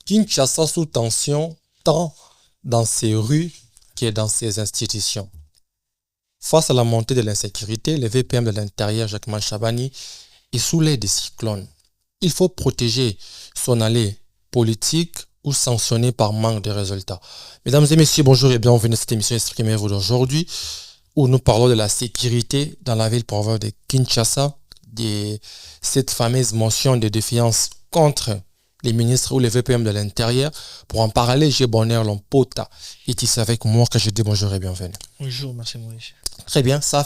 Kinshasa sous tension tant dans ses rues que dans ses institutions. Face à la montée de l'insécurité, le VPM de l'intérieur, Jacquemain Chabani, est sous l'œil des cyclones. Il faut protéger son allée politique ou sanctionner par manque de résultats. Mesdames et messieurs, bonjour et bienvenue à cette émission Exprimez-vous d'aujourd'hui où nous parlons de la sécurité dans la ville province de Kinshasa, de cette fameuse motion de défiance contre les ministres ou les VPM de l'intérieur. Pour en parler, j'ai Bonheur Lompota est ici avec moi que je dis bonjour et bienvenue. Bonjour, merci Maurice. Très bien, ça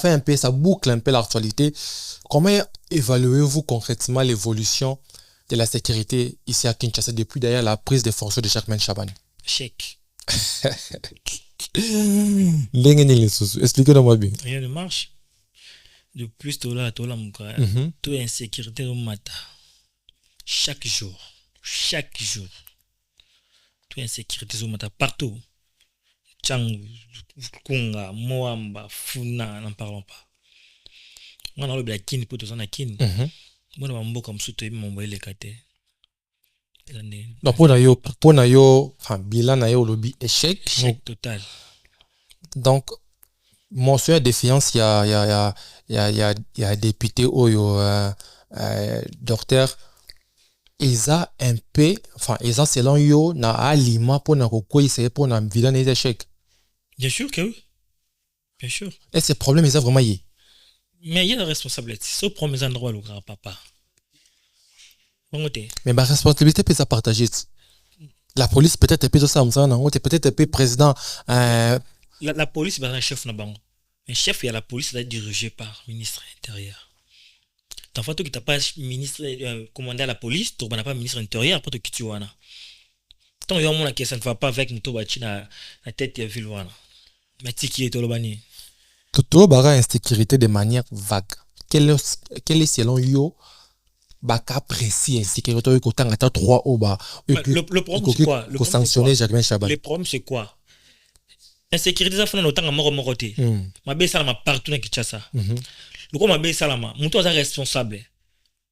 boucle un peu l'actualité. Comment évaluez-vous concrètement l'évolution de la sécurité ici à Kinshasa depuis d'ailleurs la prise de fonctions de Jacquemain Chabani? Chèque. Expliquez-moi bien. Rien ne marche. De plus, tout là, tout insécurité au matin. Chaque jour. Tout insécurité au matin. Partout. Tchang, Kunga, Moamba, Funa, n'en parlons pas. Moi, on a le Kin pour tout ça, Kin. Moi, on a comme soutenir mon moyen les catés. Donc, pour nayo, enfin, bilan nayo lobby échec. Échec total. Donc, motion de défiance, il y a un député docteur Eza un peu, enfin, Eza selon yo, na alima pour na koko essayer pour na bilan des échecs. Bien sûr que oui. Bien sûr. Et ce problème, Eza vraiment y est. Mais il y a la responsabilité. C'est au premier endroit, le grand papa. Mais ma responsabilité peut être partagée. La police peut-être peut ça, peut-être peut président. La police c'est un chef na bango. Mais chef il y a la police est dirigé par ministre intérieur. Tant que tu n'as pas ministre commandé à la police, tu n'as pas ministre intérieur après tu quittes wana. Tant que mon ça ne va pas avec muto bachi na tête de ville wana. Mais tiki est tolobani. Tout bara insécurité de manière vague. Quel est selon yo baka précis insécurité ko tangata 3 au bas. Le problème c'est quoi? Le sanctionner Jacquemain Chabani. Le problème c'est quoi? Insécurité ça fait autant moko moroté. Ma be salama partout na Kinshasa. Le quoi ma be salama, muto est responsable.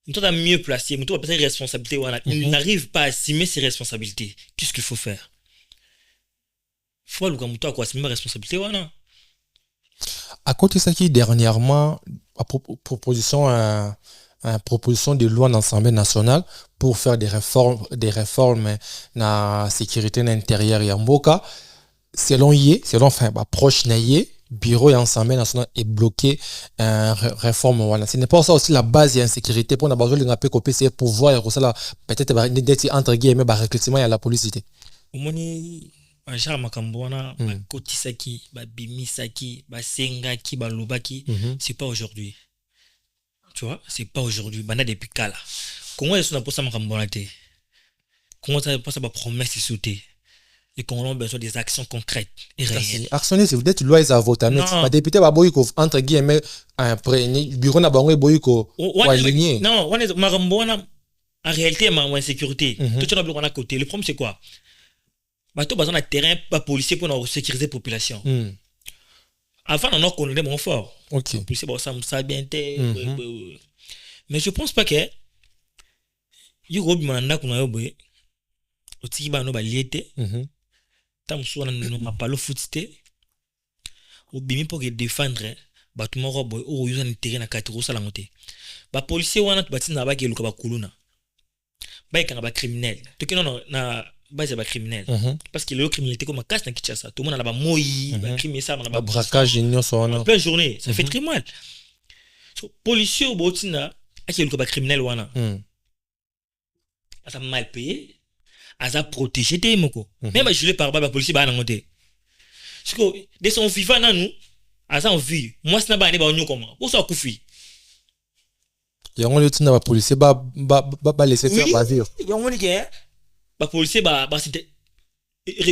Muto est mieux placé, muto a peut-être responsabilité wana. Il n'arrive pas à assumer ses responsabilités. Qu'est-ce qu'il faut faire? Faut le muto a quoi assumer responsabilité wana. À côté de ça qui dernièrement à proposition de loi dans l'Assemblée nationale pour faire des réformes dans la sécurité intérieure et en Mboka, selon proche naïe, bureau et Assemblée nationale est bloqué réforme voilà. Ce n'est pas ça aussi la base de l'insécurité pour avoir besoin de la PCC pour voir peut-être entre guillemets recrutement à la police. Omoni Jean Makambouana, Kotisaki, Bimisaki, Sengaki, Lubaki, c'est pas aujourd'hui. Tu vois, c'est pas aujourd'hui. Bana depuis Kala. Comment est-ce qu'on a pour ça Makambouana? Comment ça pour ça promesse de sauter? Et qu'on a besoin des actions concrètes et réelles. Actionner, c'est peut-être loi à voter. Mais député Baboyko, entre guillemets, bureau na bango Boyko, aligné. Non, on est Makambouana, en réalité, ma insécurité. Tout le monde est à côté. Le problème, c'est quoi? Tu as besoin d'un terrain policier pour sécuriser la population. Avant, on a connu mon fort. Ok. Ça bien été. Mais je pense pas que il y a un qu'on a eu au Tiba no baliete. Tam soit no mapalo footste. Au bimi pour défendre bâtiment robo ou user un terrain à 4 euros à la montée. Ba policier wana tu bâti na ba ke luka ba kuluna. Ba ikanga ba criminel. To ke non na base ba criminel parce que le criminalité comme casse na Kinshasa tout le monde a ba moi ba crime ça na ba braquage en pleine journée ça fait très mal. So policier au botina a qui le ba criminel wana ça mal payé a protégé des moko même je l'ai par ba policier ba na ngoté parce que de son vivant na nous a ça en vie moi c'est na ba ne ba onyo comment pour ça kufi yango le tina ba policier ba laisser faire ba vivre yango ni ke ba policier ba c'était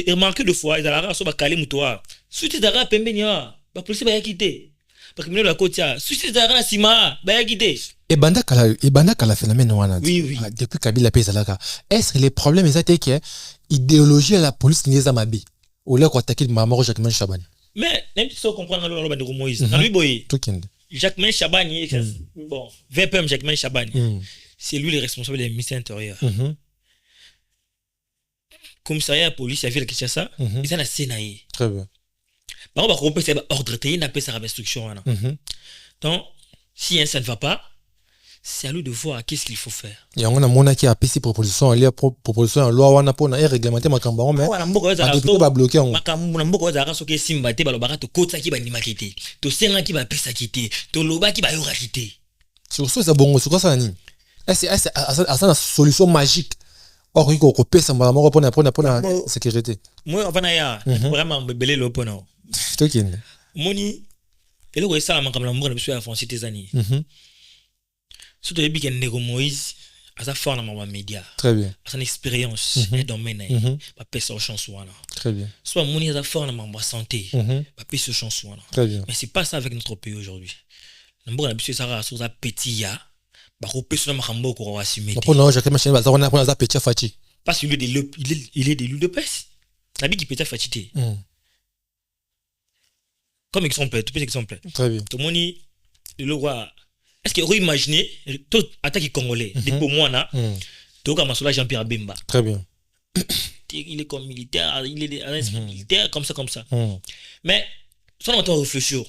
remarqué de fois ils allaient sur ba calé mutoa suite d'ara pembe nia ba policier ba yakité ba criminel la côte suite d'ara sima ba yakité et banda kala phénomène wana oui depuis Kabila pesa laka est-ce que les problèmes étaient que idéologie à la police n'est pas bi au lieu d'attaquer Mamaro Jacquemain Chabani mais même si on comprend le bande de Moïse na lui boy Jacquemain Chabani bon VPM Jacquemain Chabani c'est lui le responsable des ministères intérieurs commissariat de police à ville Kinshasa ils ont la Sénaï Très bien. Par contre, on peut ordre de n'a pas sa restriction. Donc, si ça ne va pas, c'est à lui de voir qu'est-ce qu'il faut faire. Il y a un monde qui a PC proposition, il y a proposition en loi wana pour réglementer ma cambaro mais on député va bloquer on. Mboko za raso ke simbate balobaka to kotsa ki ba nimakité. To senga ki ba pesa kité. To loba ki ba yora kité. Sur ça bongo sur quoi ça ni? C'est une solution magique. Or il faut pesa ma moko pour la sécurité. Moi avant ya vraiment belé le pona. Tokin. Moni ele ko sala makamla mboko na biso ya France tezani. Surtout les big Nego Moïse, à sa forme dans ma média. Très bien. À son expérience, dans mes nains, ma paix sur chanson. Très bien. Soit mon à sa forme dans ma santé, ma paix sur chanson. Très bien. Mais c'est pas ça avec notre pays aujourd'hui. Nous avons l'habitude de faire sur ça petit ya, bah on peut sur ma rambo qu'on va assumer. Pour nous, j'ai machine bazar on a ça petit fati. Parce qu'il est des loups de peste. La big qui peut être fatigué. Comme exemple, tout petit exemple. Très bien. Tout le monde le roi. Est-ce que vous imaginez tout attaque congolais depuis moi là tout comme Masoula Jean-Pierre Bemba. Très bien. Il est comme militaire, il est militaire comme ça. Mais sans entendre réfléchir,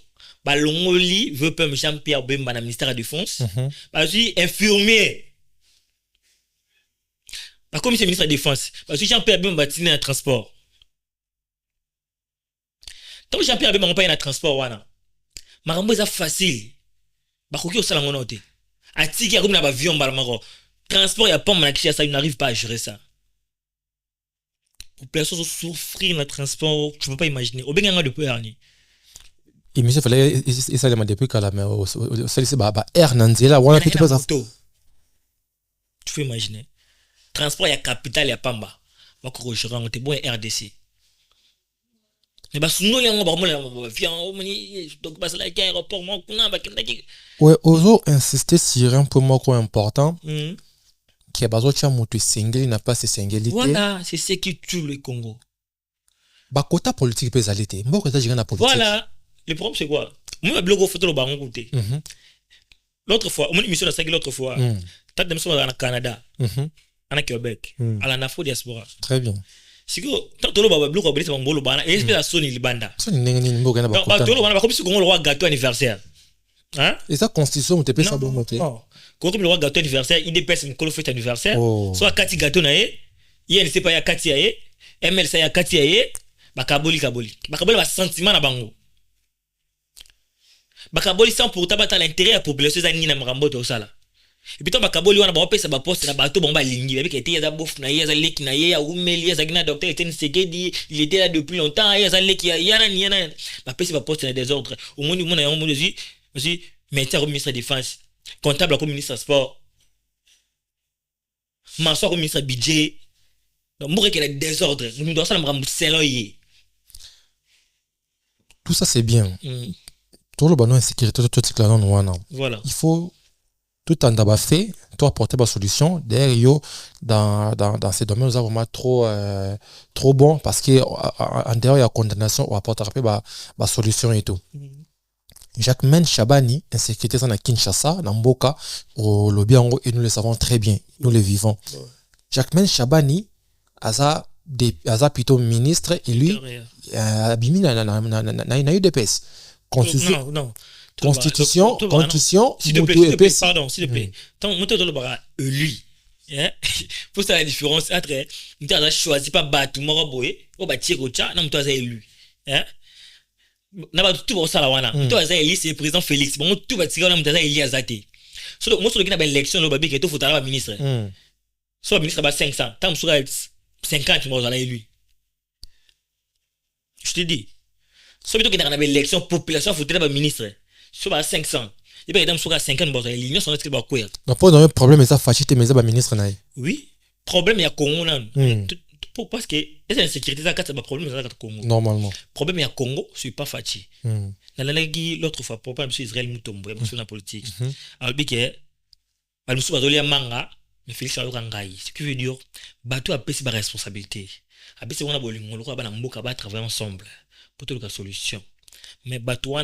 bah l'ongoli veut pas Jean-Pierre Bemba dans le ministère de la Défense. Bah je suis infirmier. Bah comme c'est ministre de la Défense, bah si Jean-Pierre Bemba tient un transport. Tant que Jean-Pierre Bemba pas un transport wana. Marambo c'est facile. Bakoki osala ngona ote atiki akomi na ba avion mbala mako transport ya pomme na Kinshasa il n'arrive pas à gérer ça population souffrir le transport tu peux pas imaginer obenga de peur ni et monsieur fallait ça les depuis kala mais c'est ba air nanzela wana tu peux ça tu peux imaginer transport ya capitale ya Pamba bako gérer on te bon RDC mais bah sinon les gens vont viens donc bah c'est la guerre aéroport moi kuna ba kindaki ouais ozo insister sur un point moins important qui est basé sur moto single n'a pas ses singulité voilà c'est ce qui tue le Congo ba quota politique peut aller mboko ça na politique voilà le problème c'est quoi moi blogo photo le bango côté l'autre fois mon émission la l'autre fois t'as dem so au Canada en Québec à la Nafo diaspora très bien siko tolo baba bloco belisa bangolo bana et la soni libanda soni nengeni mboka na ba tolo bana ba comme si Congo le roi gâteau anniversaire hein et ça constitution te pesa bon moté comme le roi gâteau anniversaire il dépasse une colo fête anniversaire soit kati gâteau na ye ne sait pas ya kati ya ye ML ça ya kati ya ye bakaboli ba sentiment na bango bakaboli sans pourtant battre l'intérêt à population za nini na marambo to sala et puis tant bakaboli wana ba pesa ba poste na bato bomba lingi avec était ya bof na ya za leki na ya umeli ya za gina docteur Etienne Segedi il était là depuis longtemps ya za leki ya na ba pesa ba poste na désordre au moins mon na mon aussi métier au ministre de défense comptable au ministre sport maçon au ministre budget donc moi qu'il y a désordre nous doit ça me rembourser loyer tout ça c'est bien tout le ballon insécurité tout ce là non voilà il faut tout en d'abord fait toi apporter la solution derrière dans ces domaines nous avons vraiment trop bon parce que en dehors il y a condamnation on apporte après ba solution et tout Jacquemaine Chabani insécurité ça na Kinshasa na Mboka au lobby en et nous le savons très bien nous le vivons Jacquemaine Chabani asa plutôt ministre et lui abimi na UDPS constitution s'il te plaît pardon s'il te plaît tant moto le bara lui pour ça la différence entre nous avons choisi pas battre moko boye o ba tire ocha na moto élu na ba tout ça la wana moto élu c'est président Félix bon tout ba tire na moto élu azate so mo so ki na ba élection lo ba bi ke to fotala ba ministre so ministre ba 500 tant so 50 mo za élu je te dis so bito ki na ba élection population fotala ba ministre so ba 500 et bien dans sur 50 bon élu nous sont inscrits ba quoi donc pas un problème ça fâché mais ça ba ministre na oui problème ya Congo na parce que les insécurité ça c'est pas problème ça Congo normalement problème ya Congo je suis pas fatigué la langue l'autre fois pour pas monsieur Israël Mutombo sur la politique alors bien que al musu bazolia manga mais Félix ayoka ngai ce qui veut dire bateau a pris sa responsabilité a pris on a bolingo lokwa bana mboka ba travailler ensemble pour trouver la solution mais bateau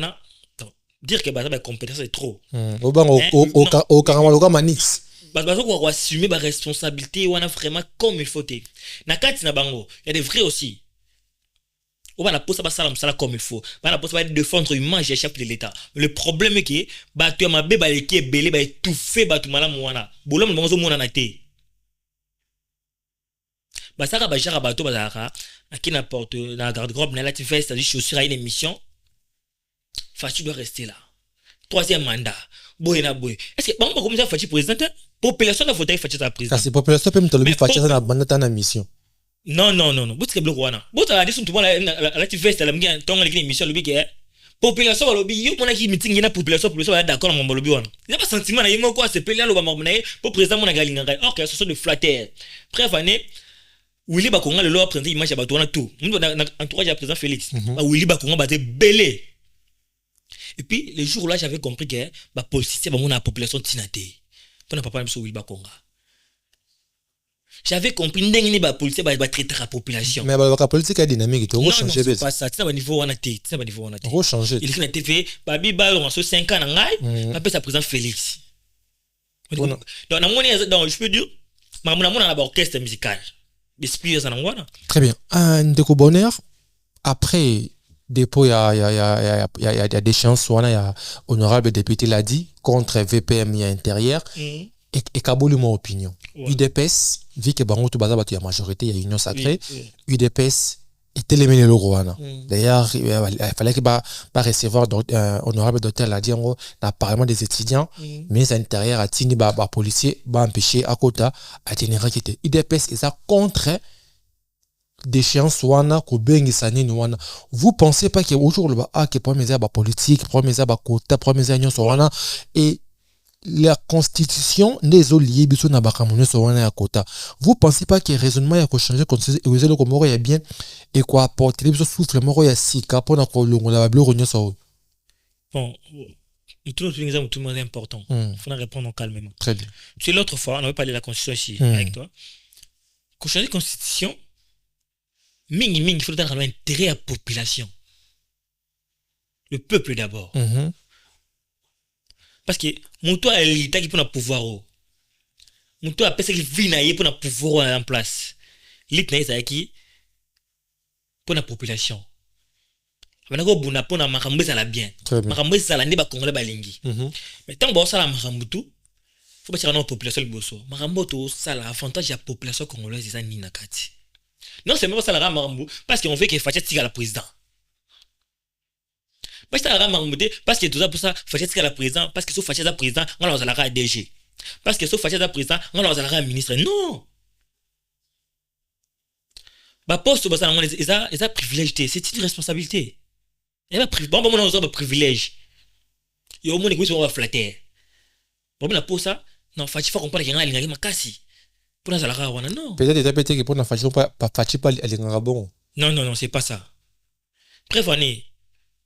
dire que bateau ba compétence c'est trop au caramba loka manix bazo ko assumer ba responsabilité wana vraiment comme il faut. Na kati na bango, il y a des vrais aussi. On va la poser ça comme il faut. On va la poser défendre l'image et chef de l'État. Le problème est que tu as ma bébé qui est belé, bah étouffé, bah tu m'as la moana. Bolom le moana na té. Bah ça va jara bateau bah qui n'importe dans la garde-robe na la tu fais c'est-à-dire chaussures à une émission. Fachi doit rester là. Troisième mandat. Boy na boy. Est-ce que bon comme ça Fachi président population na fauteuil Fachi ta président. Ça c'est population peut me te le Fachi ça na mandat na mission. Non. Vous êtes bloqué wana. Vous avez dit tout le monde la tu fais c'est la m'gien ton avec l'émission le bique. Population ba lobby yo mona ki meeting na population ba d'accord na lobby wana. Il y a pas sentiment na yemo quoi c'est pelé lo ba mona pour président mona galinga. Or que ce sont de flatter. Bref année Willy Bakonga le loi présenter image ba wana tout. Nous entourage à président Félix. Willy Bakonga ba te belé. Et puis le jour là j'avais compris que ba politicien ba mona population tinaté. Pour na papa sur Willy Bakonga. J'avais compris ndenge ba policier ba traiter la population. Mais la politique est dynamique, tu changer c'est pas ça, c'est pas niveau on a été, c'est pas niveau on a été. Rechanger. Il est TV, babi ba on a 5 ans ngai, après ça président Félix. Donc na moni donc je peux dire mona na orchestre musical. L'esprit ça na. Très bien. Ndeko Bonheur après dépôt il y a des chances il y a honorable député l'a dit contre VPM il y a intérieur. Et Kabuli mon opinion. UDPS, vu que Bango tout bazar il y a majorité, il y a union sacrée, UDPS était éliminé le Rwanda. D'ailleurs, il fallait que ba recevoir honorable docteur l'a dit apparemment des étudiants, mais à l'intérieur à tini ba policier ba empêcher à côté à tenir qui était UDPS et ça contre déchéance wana ko bengi sanini wana. Vous pensez pas que aujourd'hui que premier ba politique, premier ba quota, premier union wana et la constitution des oliviers biso na bakamono so wana ya kota. Vous pensez pas que raisonnement ya ko changer constitution et le komoro ya bien et quoi apporter biso souffle moro ya sika pour na ko longola ba blo ronyo so. Bon, tout le monde est important. Faut répondre calmement. Très bien. C'est l'autre fois on avait parlé de la constitution ici avec toi. Ko changer constitution mingi il faut dans l'intérêt à la population. Le peuple d'abord. Parce que mon toit est l'état qui peut na pouvoir. Mon toit a personne qui vit naïe pour na pouvoir en place. L'état est qui pour la population. Maintenant que bon pour na makambo ça la bien. Makambo ça la ne ba congolais ba lingi. Mais tant que ça la makambo tout, faut pas tirer la population le bosso. Makambo tout ça la avantage la population congolaise ça ni na kati. Non c'est même pas ça la makambo parce qu'on veut qu'il fasse tirer la président. Parce que tout ça pour ça fâché la président parce que sauf fâché la président on va la DG parce que sauf fâché la président on va la ministre non ba poste ba ça ils a privilège c'est une responsabilité et ba bon on a privilège yo mon égoïsme on va flatter bon la pour ça non fâché faut comprendre qu'il y a un makasi pour ça la wana non peut-être que pour na fâché pas fâché pas les bon non c'est pas ça bref année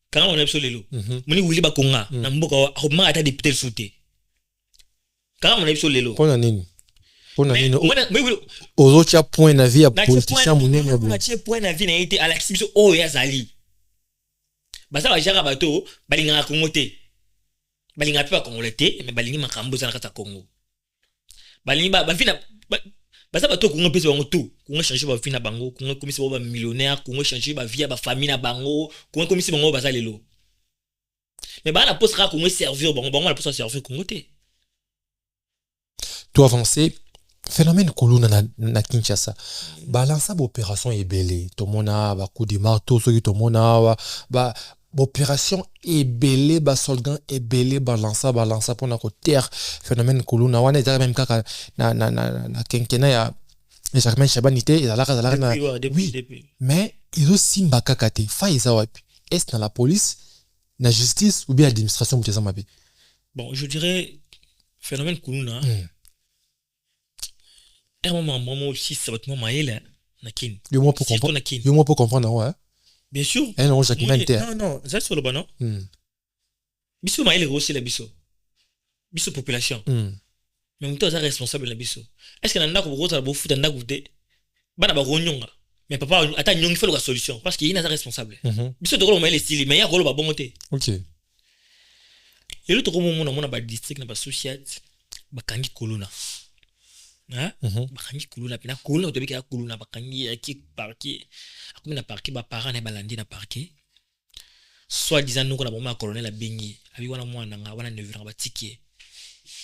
quand on a sur lelo moni Willy Bakonga na mboka ko ata député souté quand on a sur lelo pour nini aux autres point na vie à politicien munene bon na point na vie na été Alexis biso o ya zali basa ba jara bato balinga Congo te balinga pe ba Congolais te mais balingi makambo za na kata Congo balingi ba vina basa bato Congo pese bango tout Congo changer ba vie na bango Congo comme si ba millionnaire Congo changer ba vie ba famille na bango Congo comme si bango basa lelo mais ba la poste ra Congo servir bango la poste servir Congo te tout avancer phénomène koluna na Kinshasa balance opération ebelé to mona ba coup de marteau so to mona ba opération ebelé ba soldat ebelé balance pour na ko terre phénomène koluna wana eza même kaka na kenkena ya Germain Chabanité et la oui mais ils aussi mbaka kate faiza wapi est dans la police la justice ou bien l'administration muteza mabe. Bon je dirais phénomène koluna un moment aussi ça va te mailler na kin du moins pour comprendre ouais bien sûr non Jacques non ça sur le ban non biso mailler aussi la biso population mais on est responsable la biso est-ce que nanda ko bota bo futa nda goute bana ba ronyonga mais papa ata nyongi fait la solution parce qu'il est responsable biso to ko mailler style mais ya ko ba bongote OK et l'autre moment on a ba district na ba société bakangi kuluna bakangi kuluna pena kuluna to bika kuluna bakangi aki parquet akomi na parquet ba parents na balandi na parquet soit disant nous qu'on a bon colonel a bengi abi wana mwana nga wana nevira ba tikie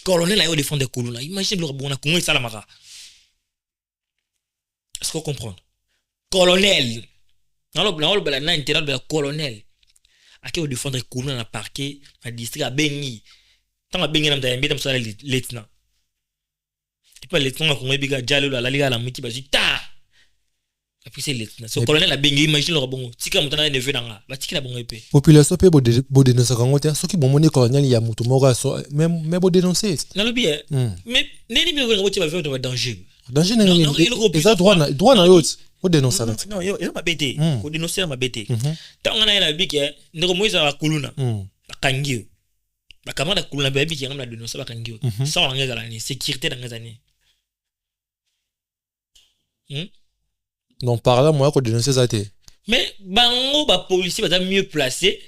colonel ayo défendre kuluna imagine le bon na kongo sala maka est-ce qu'on comprend colonel na bala na intérieur de colonel aki o défendre kuluna na parquet na district a bengi tanga bengi na mta mbeta msala lieutenant et puis lieutenant kongo biga jalo la liga la miki ba ta après c'est lieutenant so colonel a bengi imagine le bon tika mutana ne veut nga ba tika bongo epé population pe bo dénoncer kango te soki bomoni colonel ya mutu moko so même bo dénoncer na lobi mais neni bi ko ngoti ba faire de danger et ça droit na yot bo dénoncer non yo ma bête ko dénoncer ma bête tanga na ina bike ndiko moiza ba kuluna bakangi bakamata kuluna ba bike ngamna dénoncer bakangi ça on ngala ni sécurité dans ngazani non par là moi ko dénoncer ça té mais bango ba policier ba mieux placé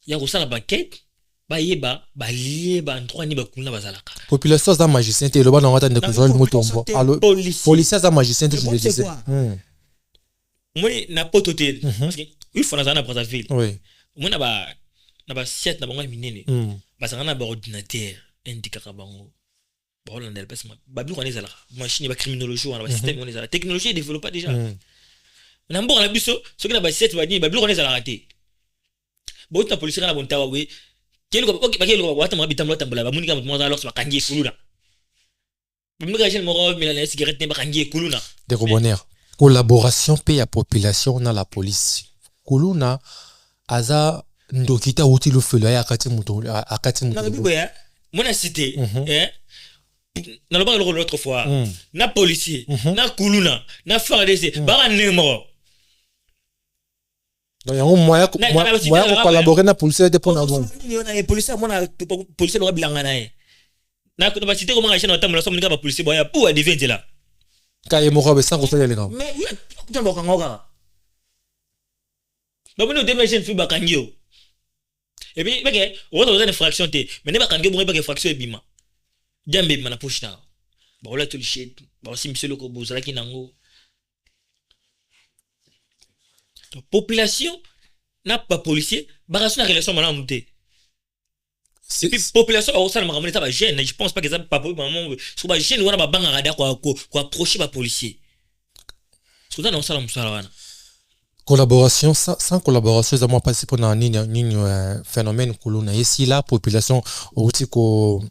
ya ko sala enquête ba yeba ba lié ba endroit ni ba kuluna bazalaka population za magicien té le ba na ngata ndeko le motombo allo policier za magicien té je le disais moi na pototé parce que il faut na Brazzaville oui moi na ba siège na bango minene ba sangana ba ordinateur indikaka bango bon on a pas ba bi connaît ça là machine ba criminologie on a ba système on est la technologie est développée déjà na mbo na biso ce que na ba siège ba ni ba bi connaît ça la raté bon ta police na bon tawa we kelo ko ba kelo ko wata ma bitamlo tambula ba munika mo za alors ba kangi kuluna ba munika jeune mo mi la cigarette ba kangi kuluna de bonheur collaboration pe ya population na la police kuluna aza ndokita uti lo felo ya akati muto na bibo ya mona cité na lo ba l'autre fois na policier na kuluna na FARDC ba nemo donc yango moya ko collaborer na policier de pona bon na policier mona policier lo bilanga na ba cité ko manga chena tamula so munika ba policier boya pour a devient là ka ye mo ko be sans ko fele les gars mais tu vas kango ka ba bino de machine fi ba kangio et puis beke on a une fraction té mais ne ba kangio bon ba fraction ebima jambe mana push na ba ola to shit ba aussi monsieur le ko bozala ki nango population n'a pas policier ba raison relation mana monter et puis population au sein de ma ça va gêne je pense pas que ça pas maman so ba gêne wana ba banga rada ko approcher ba policier so ça non ça wana collaboration sans collaboration ça moi passer pour na nini phénomène kuluna ici la population outi ko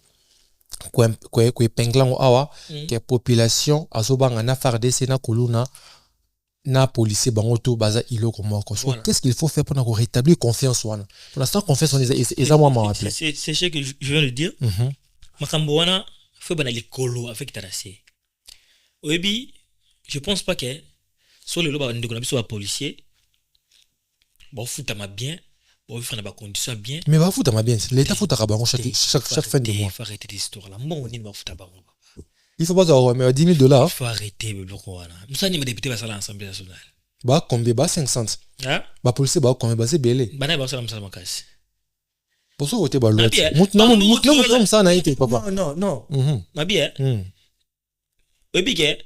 epengla awa que population azobanga na FARDC na kuluna na policier bango to baza iloko moko so qu'est-ce qu'il faut faire pour rétablir confiance wana pour l'instant confiance on est moi m'a rappelé c'est ce que je viens de dire makambo wana faut bana likolo avec tarasi oyebi je pense pas que sur le loba ndeko na biso ba policier bon futa ma bien bon faire na condition bien mais ba futa ma bien l'état futa ka bango chaque fin de mois faut arrêter l'histoire là bon on ba futa bango il faut pas avoir mais $10,000 il faut arrêter le loko wana musani me député ba sala assemblée nationale ba combien ba 500 ba policier ba combien ba c'est belé bana ba sala musala makasi pour ça côté ba l'autre non comme ça na été papa non ma bien obi ke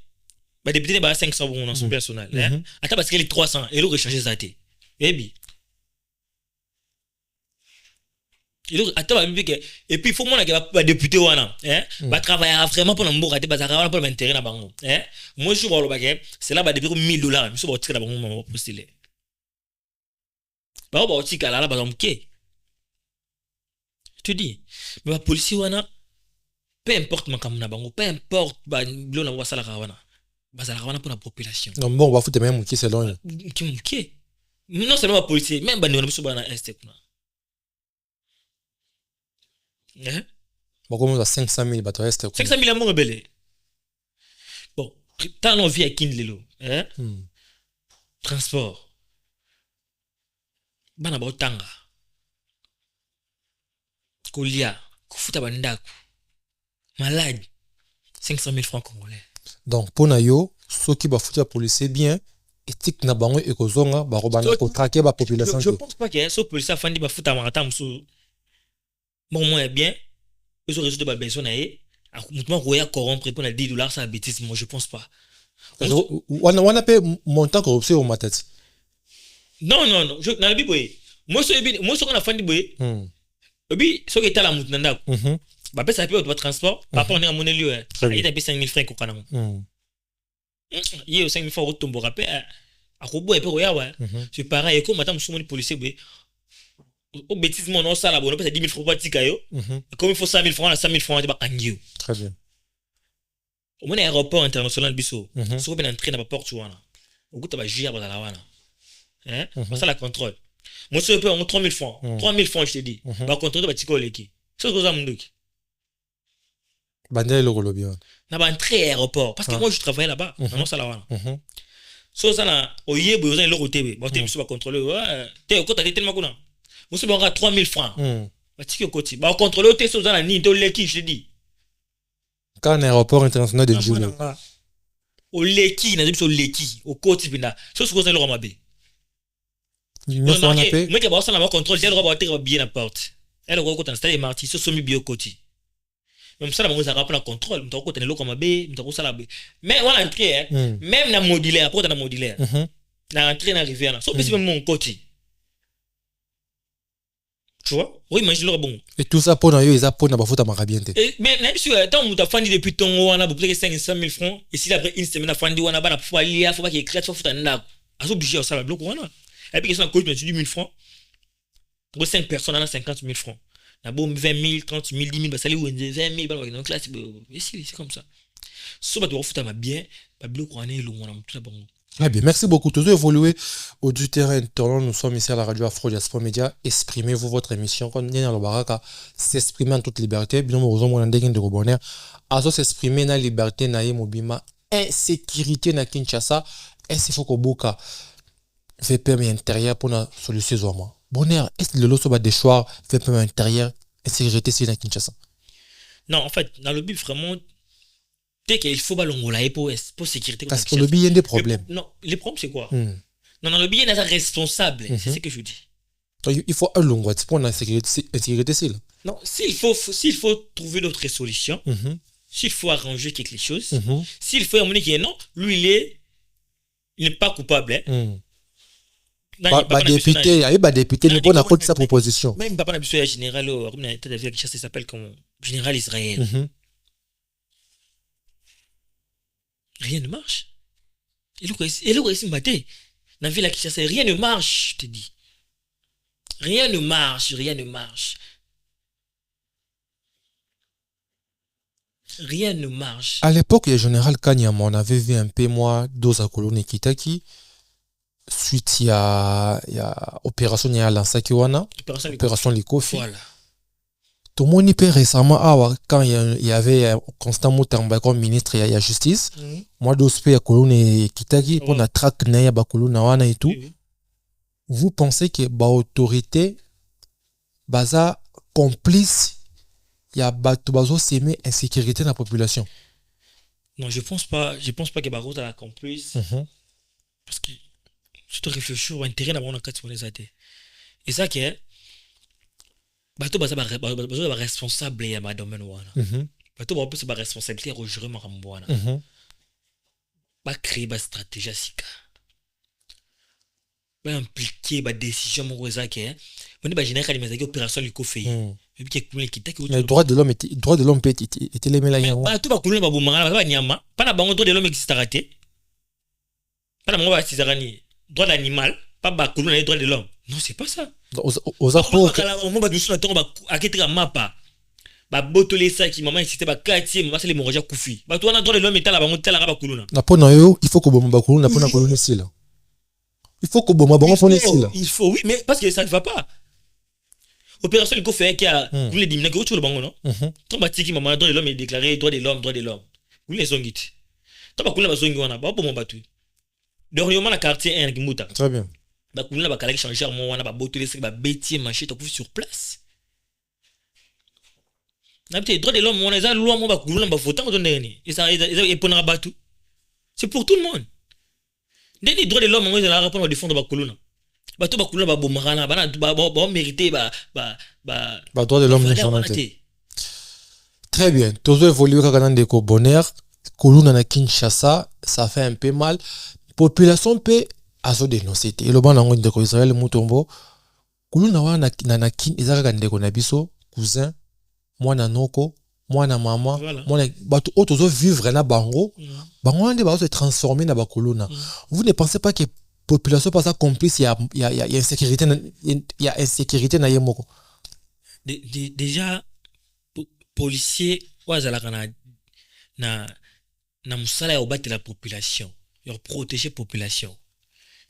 ba député ba 500 bon assemblée nationale ata parce que les 300 et le rechanger ça té ebi et puis il faut que les députés va travailler vraiment pour l'embourg pour l'intérêt na bango moi je vois le c'est là ba depuis $1,000 je suis tirer bango postuler ba ba tika là ba OK tu dis mais la police wana peu importe makam na bango peu importe ba lo na wasala wana bazala wana pour la population non bon on va foutre même qui c'est long qui non seulement la police même ba na biso ba na est kuna bon comme ça 500,000 bateau reste 500,000 à mon rebelle bon tant on vit à Kinlelo transport bana ba tanga kolia kufuta bandako malade 500,000 francs congolais donc pour na yo ceux qui ba foutre policier bien éthique na bango e kozonga ba robana ko traquer ba population je pense pas que ce policier fandi ba fouta marata musu bon moi bien ils ont résoudre ba besoin na ye mutumo koya corrompre pour na $10 ça bêtise moi je pense pas on appelle montant corruption au matati non je na bi boy moi so na fandi boy obi so ke tala mutu na ndako ba pesa pe au transport papa on est à mon lieu il t'a payé 5 000 francs ko kana ye 5 000 francs retombo rappel a ko boy pe ko ya wa c'est pareil comme madame soumoni policier boy au bêtise mon on ça là bon on pèse 10 000 francs pas tika yo comme il faut 100 000 francs là 100 000 francs ba kangio très bien au moins aéroport international biso so ben entrer na ba porte wana au goût ba jia ba la wana hein ça la contrôle moi je peux en 3 000 francs 3 000 francs je te dis ba contrôler ba tiko leki c'est quoi ça munduki bandele lo lobi na ba entrer aéroport parce que moi je travaille là-bas non ça la wana so ça na oye bo yo lo côté ba te biso ba contrôler te ko ta tellement kuna moi je peux 3 000 francs ba tiko côté ba contrôler te so ça na ni to leki je te dis quand aéroport international de Djibouti au leki na biso leki au côté bina so ça lo mabe non ça on appelle moi que ba ça na contrôle c'est le droit ba bien la porte elle ko ko installer marti so mi bio côté même ça la ça rappelle la contrôle m'ta ko tenelo comme mabe m'ta ko ça la mais on entrer même na modulaire après na modulaire na entrer na rivière là so même mon côté tu vois oui imagine le bon et tout ça pour na yo ils pour na ba futa makabiente mais même si tant muta fandi depuis ton wana pour peut-être 500 000 francs et si après une semaine fandi wana ba na faut aller faut pas qu'il crée faut futa ndako aso budget ça la bloc wana et puis que ça coûte 10 000 francs pour 5 personnes on a 50 000 francs na bon 20 000 30 000 10 000 ba sali 20 000 ba dans classe c'est comme ça so ba to futa ma bien ba bloc wana ilo wana tout bon. Très bien, merci beaucoup. Tous évoluer au du terrain tournant. Nous sommes ici à la radio Afro Diaspora Média. Exprimez-vous votre émission. Quand on est dans le baraka, s'exprimer en toute liberté. Bien, nous avons un dégain de rebondir. Azo s'exprimer dans la liberté, na mobima, insécurité na Kinshasa. Est-ce qu'il faut que boka VPM intérieur pour la solution zoma. Bonheur, est-ce que le lot soit des choix VPM intérieur, insécurité c'est na Kinshasa? Non, en fait, dans le but vraiment. Dès qu'il faut balongola pour sécurité. Parce que le billet a des problèmes. Non, les problèmes c'est quoi? Non, le billet n'est pas responsable. C'est ce que je dis. Donc, il faut un long pour la sécurité c'est là. Non, s'il faut trouver d'autres solutions, s'il faut arranger quelque chose, s'il faut amener qui non, lui il n'est pas coupable. Député, il y a eu député, mais on a côté sa proposition. Même papa n'a pas général, ça s'appelle comme général Israël. Rien ne marche. Et le ici maté. Dans la ville qui chasse, rien ne marche, je te dis. Rien ne marche. Rien ne marche. À l'époque, le général Kanyama, on avait vu un peu moi Doza Kolone Kitaki. Suite il y a opération il y a Lansakiwana, opération Likofi. Voilà. Tout le monde y peut récemment quand il y avait Constant Mutamba comme ministre il y a justice. Moi d'ospé à Kolone Kitaki pour la traque na ya Kolone wana et tout. Vous pensez que ba autorité baza complice il y a bazo s'aimer insécurité dans la population? Non, je pense pas que Bago a la complice. Parce que je te réfléchis au intérêt d'avoir une carte sur les athées. Et ça qui est bateau baza ba responsable ya madame wana. Bateau ba plus ba responsabilité à gérer makambo wana. Ba créer ba stratégie sika. Ba impliquer ba décision mo za qui est. On est ba général mais opération Likofi. Et puis le droit de l'homme peut être les mélanger. Ba tout ba kuluna ba bomanga ba nyama. Pas na bango droit de l'homme existe raté. Pas na bango ba tisarani. Droit d'animal, pas ba kuluna droit de l'homme. Non, c'est pas ça. Aux apôts on va nous attendre ba aketra mapa. Ba botolé ça qui maman c'était ba quartier, maman c'est les moraja koufi. Ba toi on a droit de l'homme état là ba monter la ba kuluna. Na pona yo, il faut que bomba kuluna pona kuluna ici là. Il faut que bomba bomba pona ici là. Il faut oui, mais parce que ça ne va pas. Opération il faut faire qui a vous les diminuer que tu le bango non. Ton ba tiki maman droit de l'homme est déclaré droit de l'homme. Vous les zongit. Ton ba kuluna ba zongi wana ba bomba batu. Dernièrement la quartier 1 qui muta. Très bien. Ba kuluna ba kala changer mon wana ba botolé ça ba bétier marché to sur place. Na peut droit de l'homme on les a loi mo ba kuluna ba votant donné ni. Et ça et pour na batu. C'est pour tout le monde. Dès les droits de l'homme on les a répondre défendre ba kuluna. Ba to ba kuluna ba bomarana ba mériter ba droit de l'homme n'est jamais. Très bien. Tozo évolue quand ndeko bonheur. Koluna na Kinshasa, ça fait un peu mal. Population peut azo dénoncer. Et le ban nango ndeko Israël Mutombo. Koluna wa na kin ezaka ndeko na biso, cousin, mwana noko, mwana mama, mwana bato otozo vivre na bango. Bango ande ba se transformer na ba koluna. Vous ne pensez pas que population pas ça complice, il y a insécurité, il y a insécurité na yemoko. Déjà policier wazalaka na musala ya obattre la population, leur protéger population.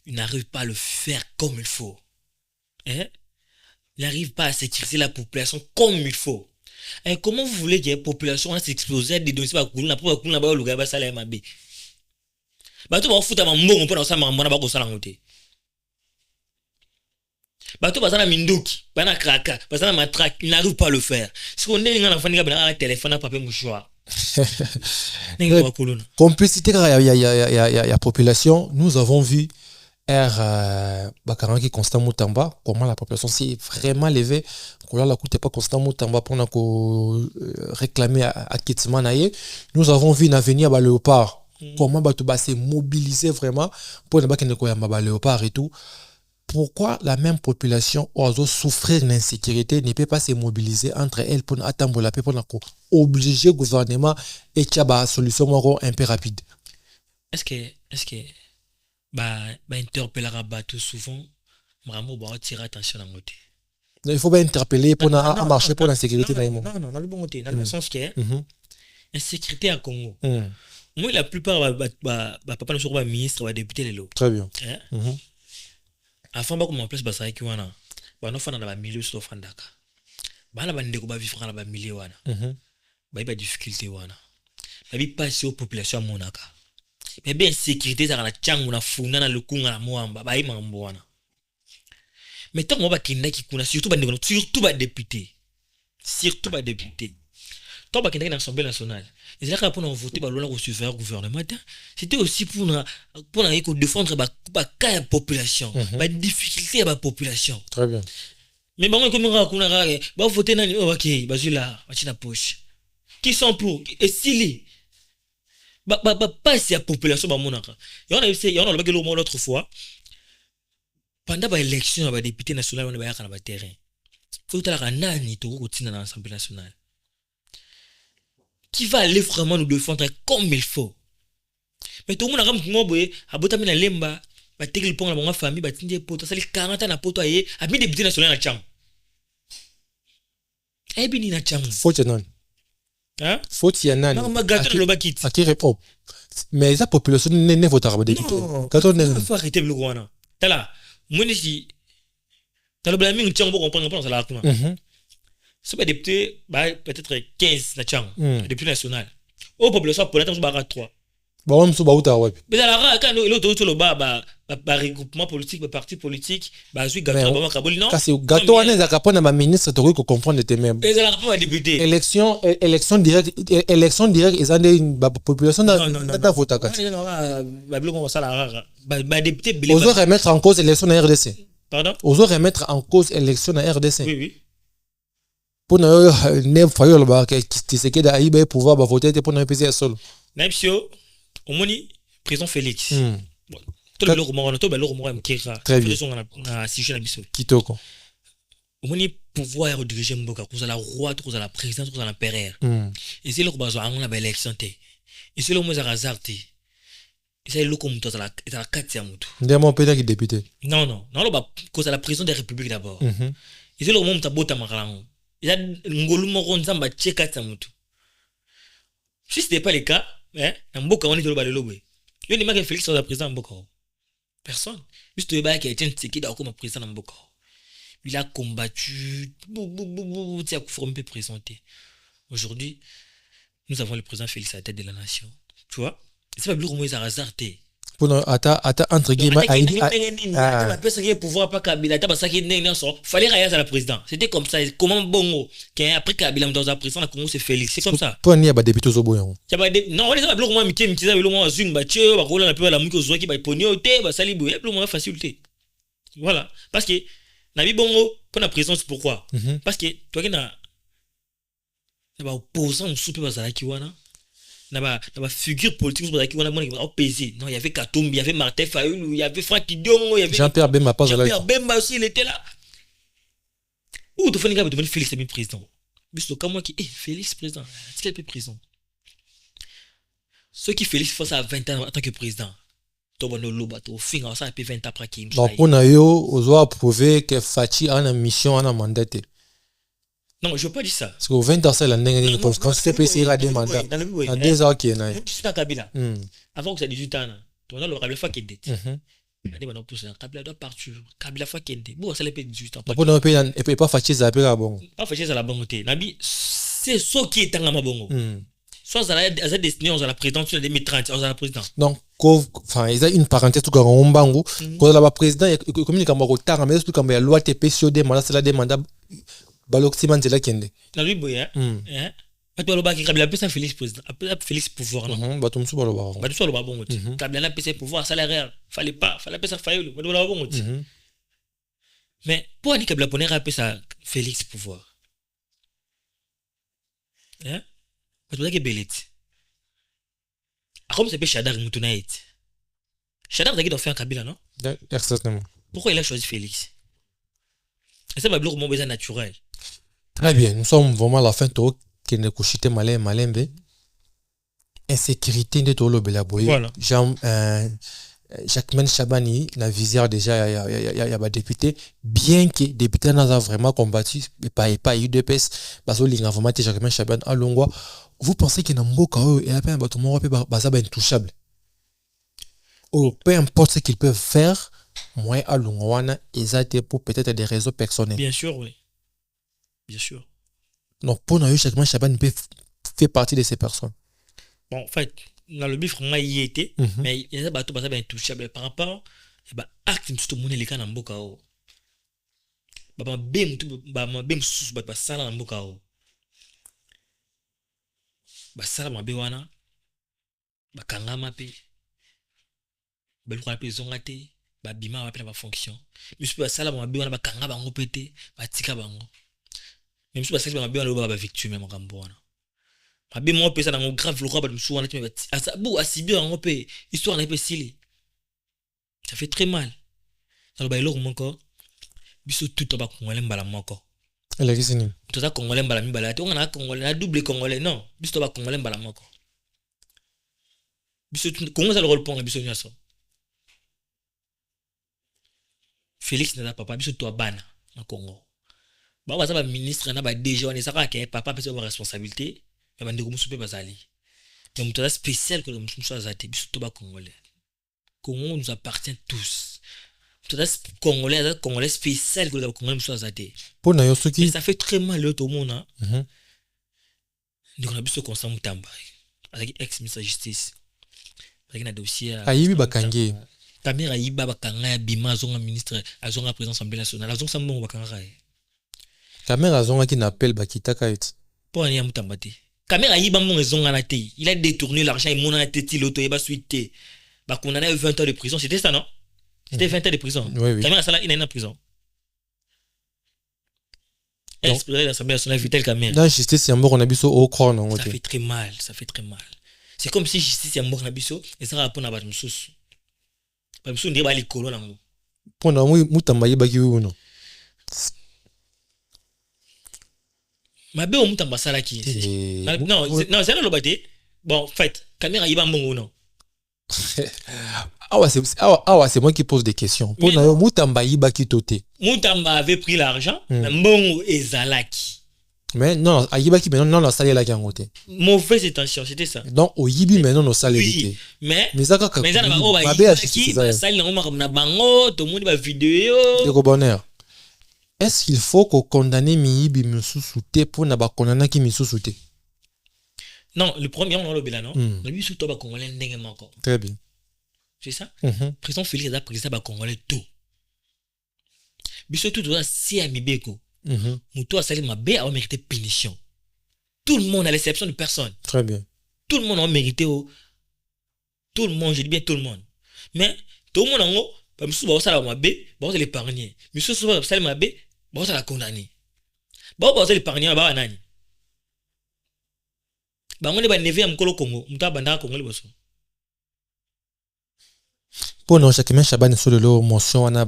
Il n'arrive pas à le faire comme il faut. Hein? Il n'arrive pas à sécuriser la population comme il faut. Et comment vous voulez que la population s'expose des données pas cool, n'a pas cool, n'a pas le gars ba sala mabe. Ba to ba futa ba mbongo pona sa mama na ba ko sala ngote. Ba to ba sala minduki, ba na kraka, ba sala matraque, il n'arrive pas à le faire. Si on est ngana fani ka ba téléphone papier mouchoir. Complicité il y a population, nous avons vu Bakarangi Constant Moutamba, comment la population s'est vraiment levée. Qu'on la coûte pas Constant Moutamba pour réclamer acquittement. Nous avons vu une avenir à Léopard. Comment Batouba s'est mobilisé vraiment pour ne pas qu'il y ait Léopard et tout. Pourquoi la même population oiseau souffrir d'insécurité ne peut pas se mobiliser entre elles pour attendre la paix pour obliger le gouvernement et qu'il y a une solution un peu rapide? Est-ce que interpeller tout souvent vraiment tirer attention à côté. Il faut pas interpeller pour marcher pour la sécurité. Non, dans le bon côté, dans le sens que insécurité à Congo. Moi la plupart papa ne sont pas ministre ou député les lots. Très bien. Avant ba ko en place basaki ki wana ba no fana na ba milieu so fandaka ba na ba ndeko ba vivre na ba milieu wana ba ba difficulté wana ba bi passer aux populations monaka mais bien sécurité ça na changu na funa na lukunga na moamba ba ima mambo wana mais tant on ba kinda ki kuna surtout ba ndeko surtout ba député tant ba kinda na l'Assemblée nationale ils étaient là pour voter ba lona ko suivre gouvernement c'était aussi pour défendre la population la difficulté de la population. Très bien. Mais bon comme on va voter nani OK bazula machina poche qui sont pour et si pas si la population ba monaka y on a le bagelo l'autre fois pendant la élection ba député national on ba yaka na terrain faut que la nani to ko tina na l'Assemblée nationale qui va aller vraiment nous défendre comme il faut. Mais tout le monde a comme moi boye abota mina lemba ba tekil pont na bonga famille ba tindie poto sali 40 na poto aye abi député national na cham. Eh bini na cham. Faut non. Hein? Faut y en a. Non ma gâteau le bakit. À qui répond? Mais la population ne votera pas député. Quand on est faut arrêter le gouvernement. Tala, moi si tala bla mi cham bo comprendre ça la kuna. C'est pas député peut-être 15 na cham, député national. Au population pour l'être ba 3. Bon, on va ouais. Mais alors quand l'autre le regroupement politique, le parti politique, suis gâteau ba kaboli non. Parce que gâteau on est à capone ma ministre to ko comprendre tes mêmes. Mais alors pas député. Élection directe ils ont une population dans voter ka. Non, ba biloko ça la ba député biloko. Oso remettre en cause élection na RDC. Pardon? Oso remettre en cause élection na RDC. Oui. Pour ne fayo le ba qui se queda aibe pouvoir voter pour ne pas solo. Naipsio omoni président Félix. Bon, tout le roman to ba le roman mkira. Très bien. Na sujet na biso. Kitoko. Omoni pouvoir diriger mboka ko la roi ko la président ko la père. Et c'est le ko bazo angona ba élection té. Et c'est le mo za razarté. Et c'est le ko muto za la kati ya mutu. Ndemo pena ki député. Non, le ba ko la président de la République d'abord. Et c'est le mo muta bota makalango. Il y a ngolu moko nzamba cheka ta mutu. Si ce n'est pas le cas, mboka on est dans le balobé. Il y a des Félix sur la président mboka. Personne. Juste le bail qui a été inscrit dans comme président mboka. Il a combattu, il a formé présenté. Aujourd'hui, nous avons le président Félix à la tête de la nation. Tu vois? C'est pas plus comment ils ont hasardé. Pour entre guillemets pouvoir pas Kabila fallait rien à la président. C'était comme ça. Comment bongo après Kabila dans la président la Congo c'est Félix. C'est comme ça. Pour n'y a pas député au bout. Non, on les a bloqué moi miki ça le moi zung ba tché ba rola la peu la miki zo qui ba poni oté ba sali boye plus moins facilité. Voilà, parce que na bi bongo pour la présidence pourquoi? Parce que toi qui na na ba opposant mosusu mpe bazalaki wana na ba figure politique bazalaki wana mona opposé. Non, il y avait Katumbi, il y avait Martin Fayulu, il y avait Franck Kidiongo, il y avait Jean-Pierre Bemba pas là. Jean-Pierre Bemba aussi, il était là. Ou tu fais une gars, Félix est président. Juste comme moi qui Félix président, c'est quel président? Ceux qui Félix font ça à 20 ans en tant que président. Tu vas nous au fin ça peut 20 après qui. Donc on a eu aux approuvé que Fachi a une mission a un mandat. Non, je veux pas dire ça. Parce que 20 ans c'est la dernière parce que CPC il a des mandats. À 2 ans qui est là. Tu sais Kabila. Avant que ça 18 ans, tu as le Kabila fois qui est dette. Kabila doit partir. Kabila fois qui est dette. Bon, ça les paye 18 ans. Pour ne pas et pas Fachi ça peut la bon. Pas Fachi ça la bonne côté. Nabi c'est ce qui est en bongo. Soit à la destinée à la présidence de 2030 à la présidence. Donc enfin il y a une parenthèse tout comme on bango quand la président communique comme retard mais tout comme la loi TP sur des mandats c'est la demande Baloximan de la Kende. Na lui boya. Pas le bas qui Kabila peut ça Félix président. Après Félix pouvoir non. Ba tum su ba lo ba. Ba tout le bon côté. Kabila na PC pouvoir salaire. Fallait pas ça Fayulu. Ba le bon côté. Mais pour dire Kabila poner appeler ça Félix pouvoir. Parce que belit. Comme c'est Chadar Moutonaït. Chadar d'agir dans faire Kabila non? Exactement. Pourquoi il a choisi Félix? Et ça va bloquer mon besoin naturel. Très bien, nous sommes vraiment à la fin de qui ne couchite malembe. Insécurité de tout le belaboy. Voilà. Jacquemaine Chabani, la visière déjà, il y a député, bien que député n'a vraiment combattu, et pas UDPS, parce que l'information de Jacquemaine Chabani à Longwa, vous pensez qu'il y a un mot quand il y a un bâtiment intouchable. Oh, peu importe ce qu'ils peuvent faire, moi à Longwa, ils ont pour peut-être des réseaux personnels. Bien sûr, oui. Bien sûr. Donc, pour nous, Jacquemaine Chabani fait partie de ces personnes. Bon, en fait, dans le bif, on y était, mais il y a des bateaux intouchables par rapport à l'acte de tout le monde, les cas dans le bocao. Bah, bim, sous, bah, ça dans le bocao. Bah, ça, ma béwana. Bah, kangama pe. Bah, le pe zongate. Bah, bima, va la fonction. Mais je peux ça, ma béwana, bah, kangaba, bango pété. Bah, tika bango. Même si bah, ça, ma béwana, bah, victime, ma gamboana. Abi mo pesa na grave le roi ba msou wana timba asa bu asibio ngo pe histoire na pe sili ça fait très mal ça ba iloko moko biso tout ba congolais mbala moko elle est ni tout ça congolais mbala mi bala to ngana congolais na double congolais non biso ba congolais mbala moko biso kongo ça le rôle ponga biso nyaso Félix na papa biso to bana na Congo ba za ba ministre na ba DG wana ça ka papa pesa ba responsabilité. Mais bandeko musu pe bazali. Mais mutu spécial que musu musu azate biso to ba congolais. Congo nous appartient tous. Mutu congolais spécial que le congolais musu azate. Pour na yosuki ça fait très mal le tout monde hein. Donc on a biso constant mutamba. Avec ex ministre de justice. Avec un dossier ayibi bakange. Caméra yiba bakanga bima zonga ministre azonga président assemblée nationale. Azonga sambo bakanga. Caméra zonga qui n'appelle bakitaka et. Pour aller à mutamba te. Caméra yiba mon raison en athée. Il a détourné l'argent et mon athée l'auto et bas suite. Bah condamné à 20 ans de prison, c'était ça non? C'était 20 ans de prison. Oui. Caméra ça là il est en prison. Espérer l'Assemblée nationale vitel caméra. Dans justice yambo on a biso au croix non. Ça fait très mal, ça fait très mal. C'est comme si justice yambo on a biso et ça répond à ba msusu. Ba msusu ndé ba likolo nango. Pour na mutamba yiba ki wu non. Ma bé au mutamba sala ki. Non, c'est là le baté. Bon, en fait, caméra yiba mbongo non. C'est moi qui pose des questions. Pour na mutamba yiba ki toté. Mutamba avait pris l'argent, mais mbongo ezalaki. Mais non, ayiba ki mais non salé la kangote. Mauvaise intention, c'était ça. Donc au yibi mais non salé oui. Mais ça ka mais ça na ba yiba ki salé na bango, tout le monde ba vidéo. De bonheur. Est-ce qu'il faut qu'on condamne Miyibi Misusuté pour ne pas condamner qui Misusuté? Non, le premier on a le bilan non. Le but surtout ba congolais ndenge moko. Très bien. C'est ça? Président Félix a président ba congolais tout. Biso tout doit si amibeko. Muto a sali mabe a mérité punition. Tout le monde à l'exception de personne. Très bien. Tout le monde a mérité tout le monde, je dis bien tout le monde. Mais tout le monde en haut ba musu ba osala mabe, ba osala épargner. Musu ba osala mabe, ba osala condamner. Ba osala épargner ba nani. bango ne ba neve ya mkolo Congo muta banda Congo liboso pour nous chaque même Chabani sur le lot motion on a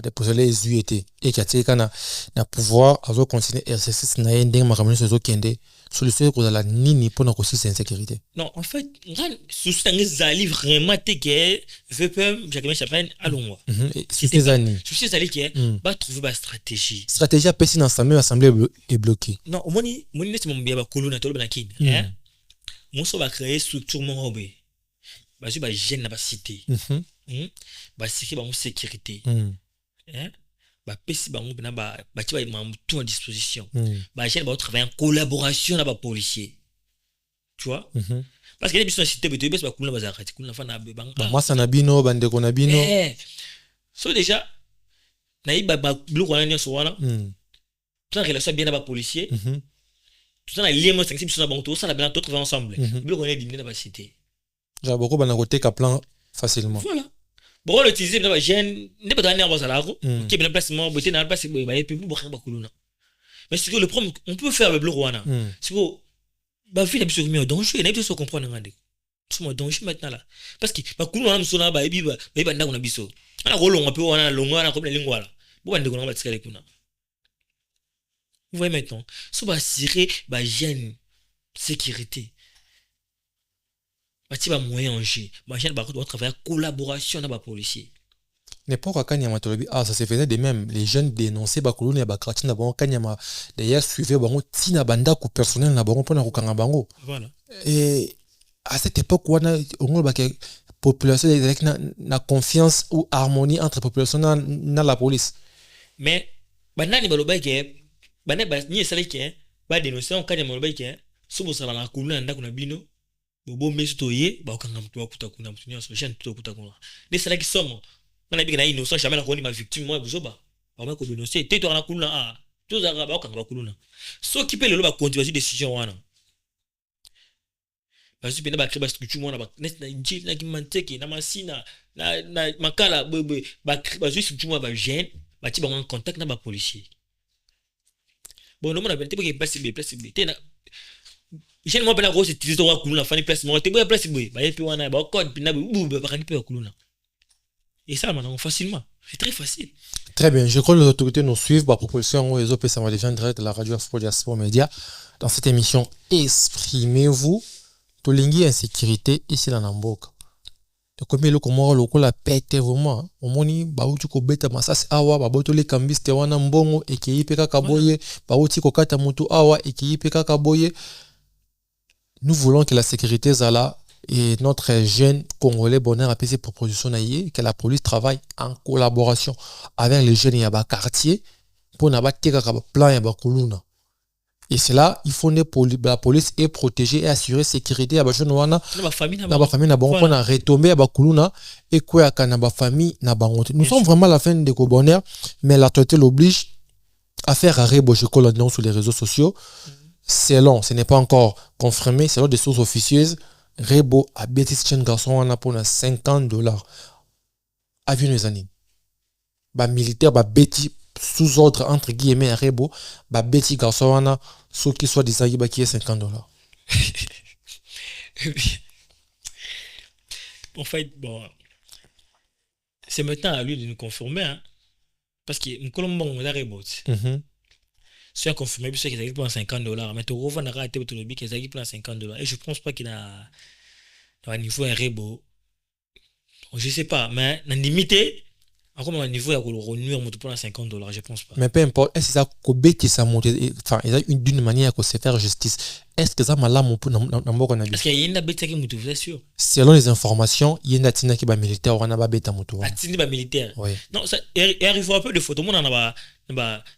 déposer les UET et qui a tiré kana na pouvoir à continuer exercice na yende makamani sur kende solution ko la nini pour nous aussi insécurité. Non, en fait, souci ngezali vraiment te que VPM Jacques Chapin allongwa. C'est des années. Souci zali que ba trouver ba stratégie. Stratégie à passer dans l'assemblée est bloquée. Non, au moins ni c'est mon bien ba kolona tolo na kin, hein. Mon so ba créer structure mon robé. Ba su ba gêne na ba cité. Ba sécurité ba mon sécurité. Hein? Ba pesi bango bena ba ti ba tout en disposition. Ba gêne ba travailler en collaboration na ba policier. Tu vois? Parce que les bisous cité beto bes ba kuluna bazakati kuluna fa na bang. Moi ça na bino bande ko na bino. So déjà na iba ba bloko wana nyoso wana. Tout en relation bien na ba policier. Tout en lien mo 5 bisous na bango tout ça na bien tout travailler ensemble. Bloko wana diminuer na ba cité. Ja beaucoup bana côté ka plan facilement. Voilà. Bon le utiliser na ba jeune ne pas donner en salaro qui bien place mo boté na place ba et puis bo ba kuluna. Mais c'est que le problème on peut faire le bloko wana. C'est que ba vie na biso mi danger na biso comprendre ngande somo danger maintenant là parce que ba kulu na msona ba ebi ba ndako na biso ana ko longa pe wana longa na ko na lingwa la bo ba ndeko na ba tsikale kuna vous voyez maintenant so ba assurer ba jeune sécurité ba ti ba moyen en jeu ba jeune ba ko travailler collaboration na ba policier n'importe quand Kanyama Tolobi ça se faisait de même les jeunes dénonçaient Bakoloni et Bakrati na bango Kanyama d'ailleurs suivait bango tina banda ko personnel na bango pona ko kanga bango voilà et à cette époque wana on ba que population avec na confiance ou harmonie entre population na la police mais banani baloba ke bana ba ni esala ke ba dénoncer on Kanyama baloba ke so bo sala na kuluna ndako na bino bobo mestoye ba kanga mtu akuta kuna mtu nyoso jeune tout akuta kuna des sala ki somo on a bien na innocent jamais na ko ni ma victime moi buzoba ba ko dénoncer te to na kuluna tout ça ba kanga kuluna so qui peut le ba continuer décision wana parce que ba créer ba structure moi na ba net na njil na kimanteki na masina na makala ba créer ba structure moi ba jeune ba ti ba en contact na ba policier bon non na ben te ba place B te na jeune moi bena gros utiliser to kuluna fani place moi te ba place B ba yepi wana ba code pina ba kan pe kuluna. Et ça, maintenant, facilement. C'est très facile. Très bien. Je crois que les autorités nous suivent. Par proposition, les OP, ça va déjà direct de la radio Afro Diaspora Média. Dans cette émission, exprimez-vous. Tolingi insécurité ici dans Namboka. Comme le comment le la pète vraiment. Au moni, baouti ko beta masasi awa, baboto le kambis te wana mbongo, eki peka kaboye, baouti ko kata mutu awa, eki peka kaboye. Nous voulons que la sécurité zala et notre jeune Congolais bonheur a fait ses propositions que la police travaille en collaboration avec les jeunes yaba quartier pour n'abattre qu'un plan yaba kuluna. Et c'est là il faut la police est protéger et assurer sécurité yaba jeune wana na famille na bon pour retomber yaba kuluna et quoi kana ba famille na bango. Nous sommes vraiment à la fin de bonheur mais l'autorité l'oblige à faire arrêt bocheko sur les réseaux sociaux. Selon, ce n'est pas encore confirmé, selon des sources officieuses. Rebo a bêti ce garçon on a pour $50 avion les années ba militaire ba bêti sous ordre entre guillemets Rebo ba bêti garçon on a ceux qui soit des aïe ba qui est $50 en fait bon c'est maintenant à lui de nous confirmer hein? Parce que nous colombo on a Rebo si on confirme bien sûr qu'ils pour $50 mais tu revends à rater le bic qu'ils pour $50 et je pense pas qu'il a un niveau un Rebo je sais pas mais dans limité encore un niveau à le renuire monte pour $50 je pense pas mais peu importe est-ce que ça cobe qui ça monte enfin il y a une d'une manière que se faire justice est-ce que ça malamu pour n'amboka na parce qu'il y a une bête qui monte c'est sûr selon les informations il y a une tina qui ba militaire on a ba bête monte atini ba militaire oui non ça arrive un peu de photos mon on a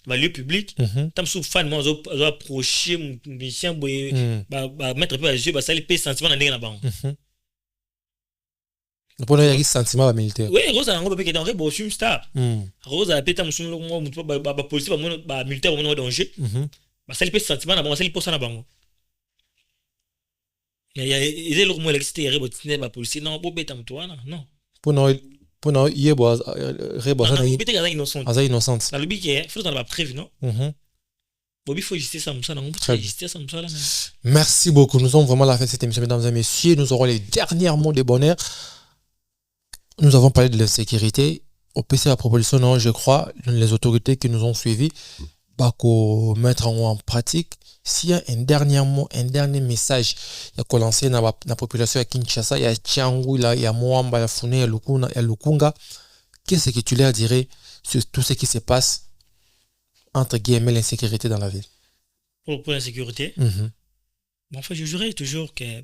ba lieu public tam sous fan moi zo approcher musicien ba mettre un peu les yeux ba ça les sentiment na ndenge na bango pour il y a un sentiment ba militaire oui Rose a un peu qui est dans Rebo film star Rose a pété musumu mo ba policier ba militaire mo danger ba ça les sentiment na bango ça les posa na bango mais il y a ils le mo l'électricité Rebo tine ba policier non bo beta mutu wana non pour non yebo Rebo ça beta innocent ça innocent na lobi qui faut dans la prévu non il faut justice à Moussa. Merci beaucoup. Nous sommes vraiment à la fin de cette émission, mesdames et messieurs. Nous aurons les derniers mots de bonheur. Nous avons parlé de l'insécurité. Au PC, la proposition, non, je crois, les autorités qui nous ont suivis, mettre en pratique. S'il y a un dernier mot, un dernier message, il y a qu'on lance dans la population à Kinshasa, il y a Tchangou, il y a Moamba, il y a Fune, il y a Lukunga. Qu'est-ce que tu leur dirais sur tout ce qui se passe, entre guillemets, l'insécurité dans la ville? Pour l'insécurité, en fait, je jurais toujours que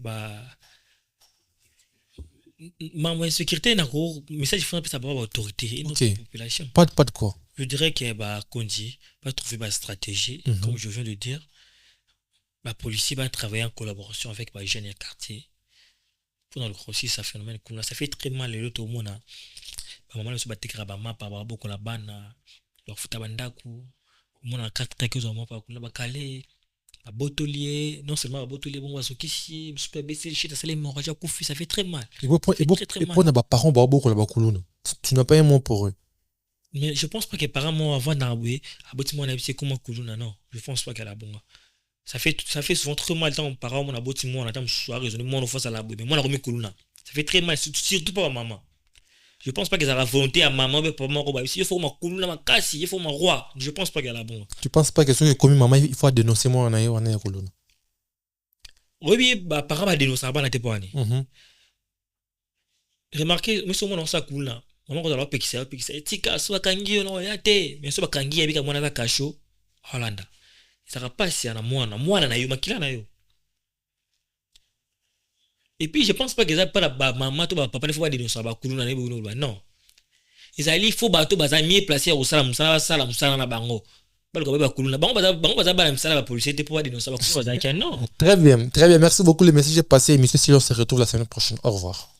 ma insécurité n'a pas message il faut appeler ça par autorité et notre population. Pas de quoi. Je dirais que Kondi va trouver ma stratégie, comme je viens de dire. La police va travailler en collaboration avec les jeunes et quartier pour nous grossir ce phénomène. Ça fait très mal le tout le monde. Maman ne se bat pas par map par beaucoup la banne leur foot bandaku mon a quelques hommes par kuna bakale à botolier non seulement à botolier bon wasokishi super baissé chez ta salle m'enrager koufi ça fait très mal. Et pour nos parents beaucoup la bakuluna. Tu n'as pas un mot pour eux. Mais je pense pas que parents m'ont avant d'arber à bâtiment on a vu comment kuluna non, je pense pas qu'elle a bon. Ça fait souvent très mal tant parents mon a bâtiment on a tant soir raisonner moi on face à la mais moi la remis kuluna. Ça fait très mal surtout pas maman. Je pense pas qu'elle a la volonté à maman mais pour moi il faut ma kuluna ma casse il faut ma roi. Je pense pas qu'elle a bon. Tu penses pas que ce que commis maman il faut dénoncer moi on a kuluna. Oui parents va dénoncer pas na te pas ni. Remarquez mais ce moment on ça kuluna. Maman quand alors pekisa tika so kangi no ya te mais so kangi ya bika mwana za kasho Hollanda. Ça va passer à mwana na yo makila na yo. Et puis je pense pas que ça pas la maman to papa ne faut pas dénoncer ba kuluna ne bo non. Il faut bato baza mieux placé au salam na bango. Ba kuluna bango baza ba msala ba policier pour dénoncer ba kuluna non. Très bien. Merci beaucoup les messages passés et monsieur si on se retrouve la semaine prochaine. Au revoir.